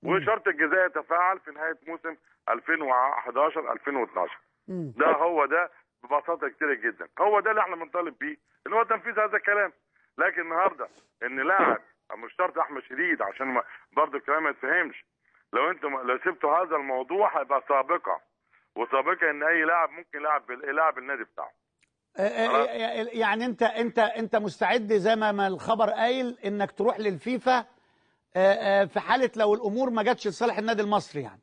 وشرط الجزاء يتفاعل في نهايه موسم 2011 2012. ده ببساطه كتير جدا، هو ده اللي احنا بنطالب بيه، ان هو تنفيذ هذا الكلام. لكن النهارده ان لاعب مش شرط احمد شديد، عشان برضه الكلام ما يتفهمش، لو انتم لو سبتوا هذا الموضوع هيبقى سابقه، وسابقه ان اي لاعب ممكن يلعب النادي بتاعه. يعني انت مستعد زي ما الخبر قايل انك تروح للفيفا في حاله لو الامور ما جاتش لصالح النادي المصري يعني؟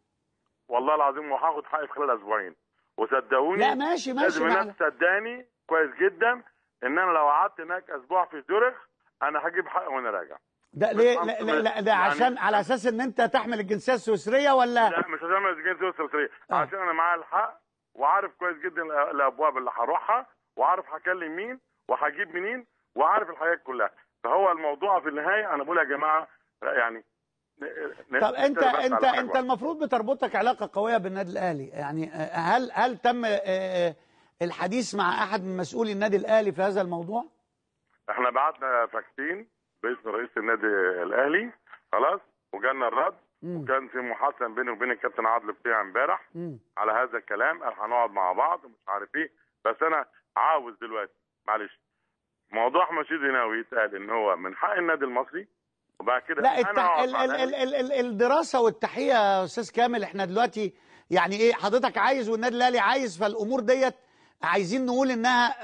والله العظيم وهاخد حقي في خلال اسبوعين، وصدقوني لا ماشي لازم الناس تصدقني كويس جدا ان انا لو قعدت هناك اسبوع في زيورخ انا هجيب حقي وانا راجع. ده ليه؟ لا ده يعني عشان على اساس ان انت تحمل الجنسيه السويسريه ولا؟ لا مش هتعمل الجنسيه السويسريه، عشان انا معايا الحق وعارف كويس جدا الابواب اللي هروحها، وعارف هكلم مين وهجيب منين، وعارف الحاجات كلها. فهو الموضوع في النهايه انا بقول يا جماعه يعني طب انت المفروض بتربطك علاقه قويه بالنادي الاهلي، يعني هل تم الحديث مع احد من مسؤولي النادي الاهلي في هذا الموضوع؟ احنا بعتنا فاكسين باسم رئيس النادي الاهلي خلاص، وجالنا الرد، وكان في محادثه بيني وبين الكابتن عادل بتاع امبارح على هذا الكلام، هنقعد مع بعض ومش عارف ايه. بس انا عاوز دلوقتي معلش موضوع احمد شديد ناوي يتقال ان هو من حق النادي المصري، وبعد كده لا الدراسه والتحيه يا استاذ كامل. احنا دلوقتي يعني ايه حضرتك عايز والنادي الاهلي عايز، فالامور ديت عايزين نقول انها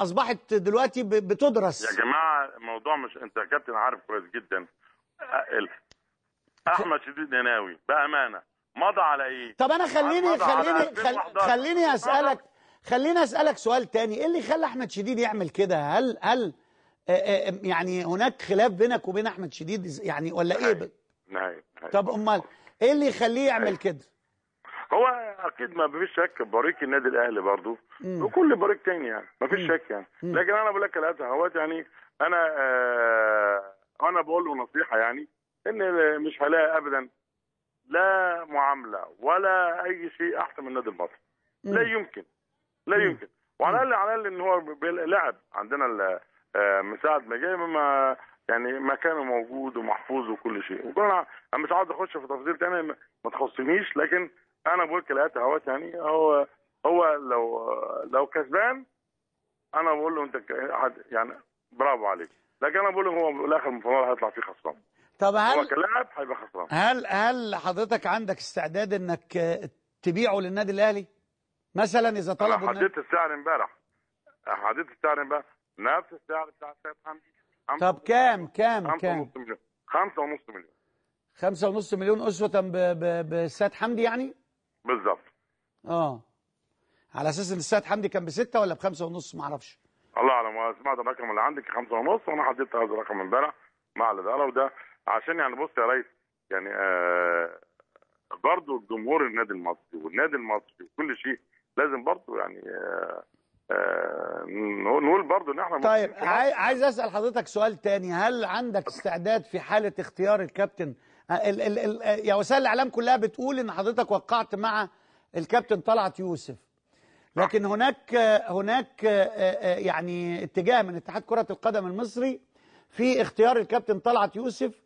اصبحت دلوقتي بتدرس. يا جماعه الموضوع مش انت يا كابتن عارف كويس جدا احمد شديد ناوي بامانه مضى على ايه؟ طب انا خليني اسالك سؤال تاني. ايه اللي خلى احمد شديد يعمل كده؟ هل يعني هناك خلاف بينك وبين احمد شديد يعني ولا ايه؟ نهاية. طب امال ايه اللي يخليه يعمل كده؟ هو اكيد ما فيش شك بريق النادي الاهلي برضه وكل بريق تاني يعني ما فيش شك يعني. لكن انا بقول لك اهوت يعني انا بقول له نصيحه يعني ان مش هلاقي ابدا لا معامله ولا اي شيء احسن من النادي المصري. لا يمكن وعلى الاقل ان هو لعب عندنا مساعد ما جاي يعني مكانه موجود ومحفوظ وكل شيء. وكنا انا مش عاوز اخش في تفاصيل ثانيه ما تخصنيش، لكن انا بقول كلاته اهوت يعني هو لو كسبان انا بقول له انت يعني برافو عليك، لكن انا بقول له هو في الاخر المفاوضه هيطلع فيه خسران. طب هو كلاعب هيبقى خسران. هل حضرتك عندك استعداد انك تبيعه للنادي الاهلي مثلا اذا طلبوا؟ انا حددت السعر امبارح نفس السعر بتاع سيد حمدي. طب كام 5.5 مليون 5.5 مليون 5.5 مليون أسوة بالسيد حمدي يعني؟ بالظبط. على اساس ان السيد حمدي كان ب6 ولا ب5.5 ما اعرفش. الله اعلم. سمعت الرقم اللي عندك 5.5 وانا حددت هذا الرقم امبارح مع الاداره، وده عشان يعني بص يا ريس يعني برضه جمهور النادي المصري والنادي المصري وكل شيء لازم برضه يعني نقول برضه ان احنا. طيب عايز اسال حضرتك سؤال تاني. هل عندك استعداد في حاله اختيار الكابتن يا وسائل الاعلام كلها بتقول ان حضرتك وقعت مع الكابتن طلعت يوسف، لكن هناك يعني اتجاه من اتحاد كرة القدم المصري في اختيار الكابتن طلعت يوسف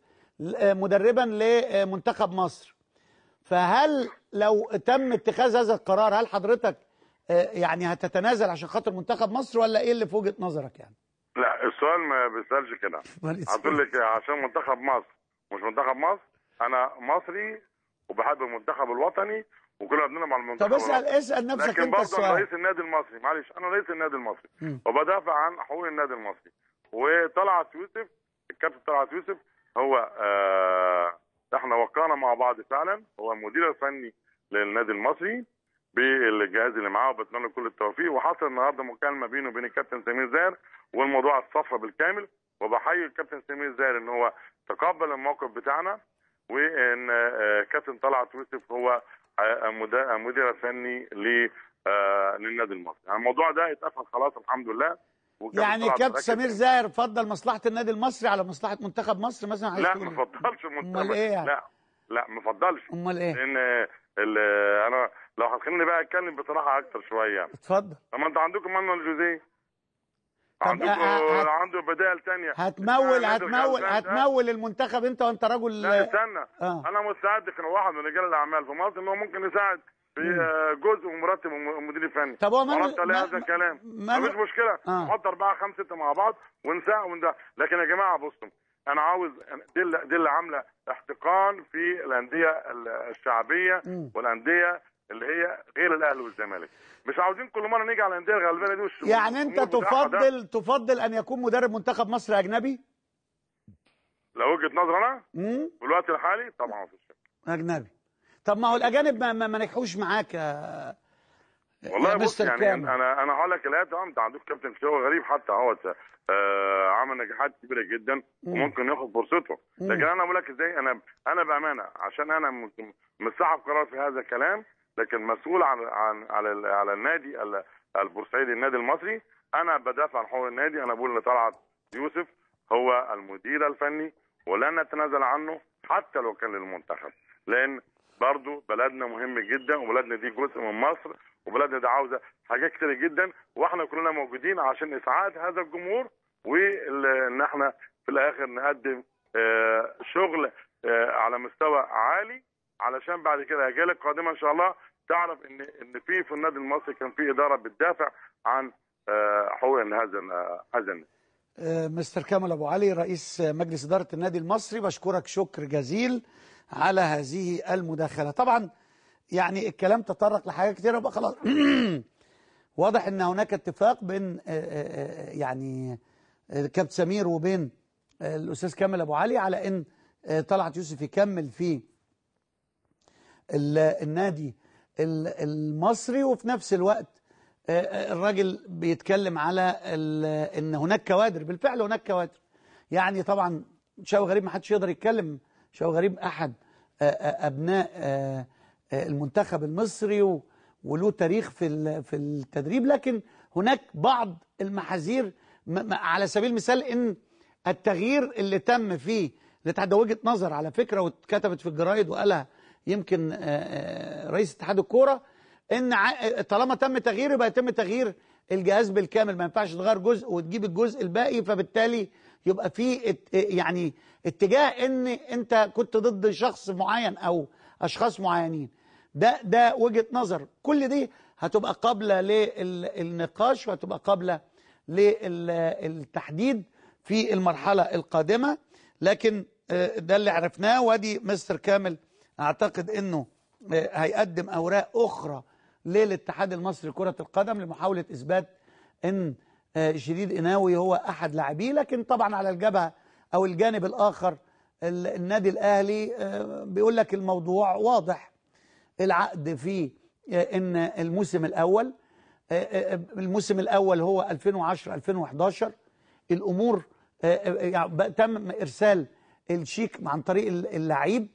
مدربا لمنتخب مصر. فهل لو تم اتخاذ هذا القرار هل حضرتك يعني هتتنازل عشان خاطر منتخب مصر ولا ايه اللي في وجهة نظرك يعني؟ لا السؤال ما بيسألش كده. هتقول لك عشان منتخب مصر مش منتخب مصر. انا مصري وبحب المنتخب الوطني وكلنا بنلعب على المنتخب. طب اسال نفسك لكن انت السؤال. لكن برضه رئيس النادي المصري معلش انا رئيس النادي المصري وبدافع عن حقوق النادي المصري. وطلعت يوسف الكابتن طلعت يوسف هو احنا وقعنا مع بعض فعلا، هو المدير الفني للنادي المصري بالجهاز اللي معاه، وبتمنى له كل التوفيق. وحصل النهارده مكالمه بينه وبين الكابتن سمير زاهر والموضوع اتصفى بالكامل، وبحيي الكابتن سمير زاهر ان هو تقبل الموقف بتاعنا، وان كابتن طلعت يوسف هو مدير فني للنادي المصري. يعني الموضوع ده اتقفل خلاص الحمد لله. يعني كابتن سمير زاهر فضل مصلحه النادي المصري على مصلحه منتخب مصر مثلا؟ لا ما فضلش المنتخب. امال ايه يعني؟ لا ما فضلش. امال ايه؟ لان انا لو هتخليني بقى اتكلم بصراحه اكتر شويه. اتفضل. طب ما انت عندكم مانويل جوزيه عنده بدائل ثانيه. هتمول المنتخب انت وانت رجل. لا استنى، انا مستعد كواحد من رجال الاعمال في مصر ان هو ممكن يساعد في جزء من مرتب المدير الفني. طب هو هذا الكلام مفيش مشكله، نحط 4 5 6 مع بعض ونساعد لكن يا جماعه بصوا، انا عاوز دي اللي عامله احتقان في الانديه الشعبيه والانديه اللي هي غير الاهلي والزمالك. مش عاوزين كل مره نيجي على الانديه الغلبانه دي. يعني انت تفضل ان يكون مدرب منتخب مصر اجنبي؟ لو وجهه نظر انا في الوقت الحالي طبعا مفيش اجنبي. طب ما هو الاجانب ما نجحوش معاك والله. بص يعني انا هقول لك انت عندك كابتن شوقي غريب حتى اهوت عمل نجاحات كبيره جدا وممكن ياخد فرصته. لكن انا بقول لك ازاي، انا بامانه عشان انا مش صاحب قرار في هذا الكلام، لكن مسؤول على النادي البورسعيدي، النادي المصري. انا بدافع عن حقوق النادي. انا بقول ان طلعت يوسف هو المدير الفني ولن نتنازل عنه حتى لو كان للمنتخب، لان برضه بلدنا مهم جدا وبلدنا دي جزء من مصر وبلدنا دي عاوزه حاجات كتير جدا، واحنا كلنا موجودين عشان اسعاد هذا الجمهور وان احنا في الاخر نقدم شغل على مستوى عالي، علشان بعد كده الاجيال القادمه ان شاء الله تعرف ان في النادي المصري كان في اداره بتدافع عن حقوق هذا النادي. مستر كامل ابو علي رئيس مجلس اداره النادي المصري، بشكرك شكر جزيل على هذه المداخله. طبعا يعني الكلام تطرق لحاجات كتيره بقى خلاص. واضح ان هناك اتفاق بين يعني كابتن سمير وبين الاستاذ كامل ابو علي على ان طلعت يوسف يكمل في النادي المصري، وفي نفس الوقت الراجل بيتكلم على ان هناك كوادر، بالفعل هناك كوادر. يعني طبعا شوقي غريب ما حدش يقدر يتكلم، شوقي غريب احد ابناء المنتخب المصري وله تاريخ في التدريب، لكن هناك بعض المحاذير على سبيل المثال ان التغيير اللي تم فيه الاتحاد، وجهة نظر على فكره واتكتبت في الجرايد وقالها يمكن رئيس اتحاد الكوره، ان طالما تم تغيير يبقى يتم تغيير الجهاز بالكامل، ما ينفعش تغير جزء وتجيب الجزء الباقي، فبالتالي يبقى في يعني اتجاه ان انت كنت ضد شخص معين او اشخاص معينين. ده وجهة نظر، كل دي هتبقى قابله للنقاش وهتبقى قابله للتحديد في المرحله القادمه. لكن ده اللي عرفناه، وادي مستر كامل اعتقد انه هيقدم اوراق اخرى للاتحاد المصري لكرة القدم لمحاولة اثبات ان شديد قناوي هو احد لاعبيه. لكن طبعا على الجبهة او الجانب الاخر النادي الاهلي بيقول لك الموضوع واضح. العقد في ان الموسم الاول هو 2010 2011 الامور يعني تم ارسال الشيك عن طريق اللعيب،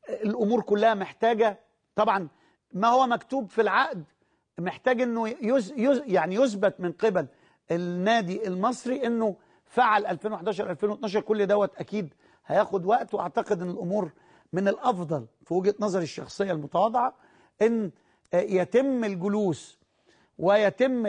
الامور كلها محتاجه طبعا ما هو مكتوب في العقد، محتاج انه يعني يثبت من قبل النادي المصري انه فعل 2011 2012. كل دوت اكيد هياخد وقت، واعتقد ان الامور من الافضل في وجهة نظري الشخصيه المتواضعه ان يتم الجلوس ويتم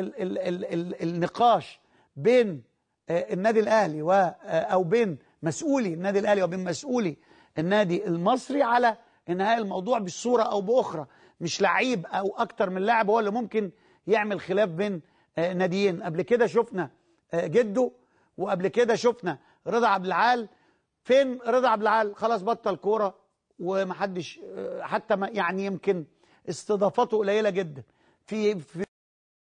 النقاش بين النادي الاهلي او بين مسؤولي النادي الاهلي وبين مسؤولي النادي المصري على انهاء الموضوع بصوره او باخرى. مش لعيب او اكتر من لاعب هو اللي ممكن يعمل خلاف بين ناديين. قبل كده شفنا جده، وقبل كده شفنا رضا عبد العال. فين رضا عبد العال؟ خلاص بطل كوره ومحدش حتى يعني يمكن استضافاته قليله جدا في